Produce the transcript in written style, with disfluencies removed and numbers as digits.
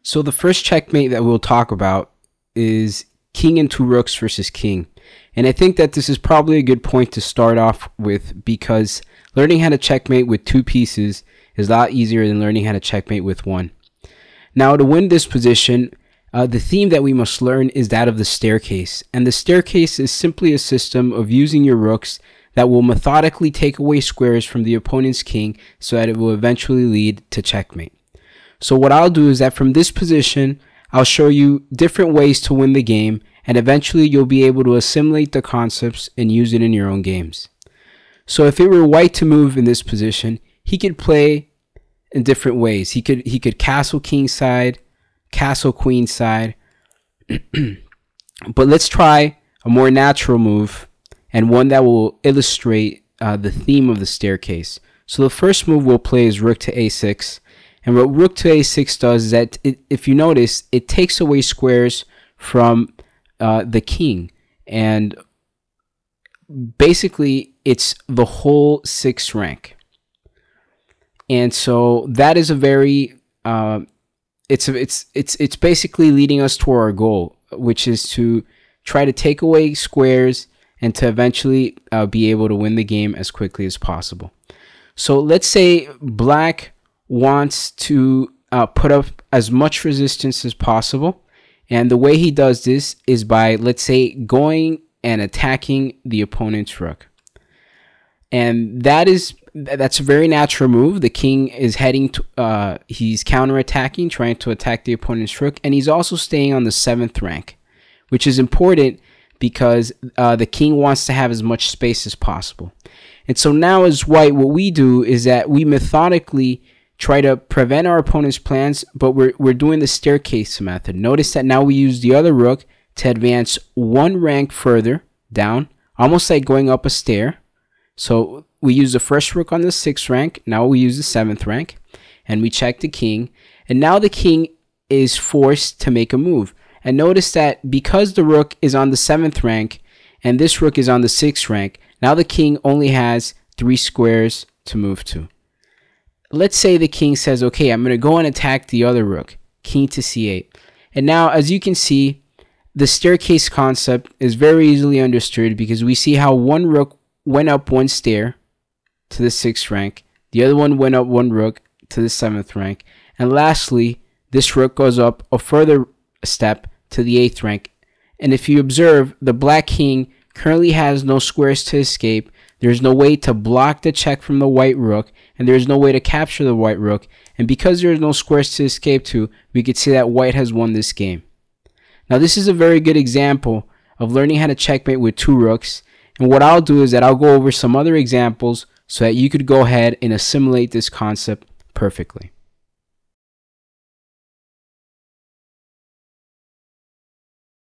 So the first checkmate that we'll talk about is king and two rooks versus king. And I think that this is probably a good point to start off with, because learning how to checkmate with two pieces is a lot easier than learning how to checkmate with one. Now, to win this position, the theme that we must learn is that of the staircase. And the staircase is simply a system of using your rooks that will methodically take away squares from the opponent's king so that it will eventually lead to checkmate. So what I'll do is that from this position, I'll show you different ways to win the game, and eventually you'll be able to assimilate the concepts and use it in your own games. So if it were white to move in this position, he could play in different ways. He could castle king side, castle queen side. But let's try a more natural move, and one that will illustrate the theme of the staircase. So the first move we'll play is rook to a6. And what rook to a6 does is that, if you notice, it takes away squares from the king. And basically, it's the whole 6th rank. And so that is a very, it's basically leading us toward our goal, which is to try to take away squares and to eventually be able to win the game as quickly as possible. So let's say black wants to put up as much resistance as possible, and the way he does this is by, let's say, going and attacking the opponent's rook. And that's a very natural move. The king is heading to, he's counterattacking, trying to attack the opponent's rook, and he's also staying on the 7th rank, which is important because the king wants to have as much space as possible. And so now as white, what we do is that we methodically try to prevent our opponent's plans, but we're doing the staircase method. Notice that now we use the other rook to advance one rank further down, almost like going up a stair. So we use the first rook on the 6th rank, now we use the 7th rank, and we check the king. And now the king is forced to make a move. And notice that because the rook is on the 7th rank and this rook is on the 6th rank, now the king only has 3 squares to move to. Let's say the king says, okay, I'm going to go and attack the other rook, king to c8. And now, as you can see, the staircase concept is very easily understood, because we see how one rook went up one stair to the 6th rank, the other one went up one rook to the 7th rank, and lastly, this rook goes up a further step to the 8th rank. And if you observe, the black king currently has no squares to escape. There's no way to block the check from the white rook, and there's no way to capture the white rook. And because there's no squares to escape to, we could say that white has won this game. Now, this is a very good example of learning how to checkmate with two rooks. And what I'll do is that I'll go over some other examples so that you could go ahead and assimilate this concept perfectly.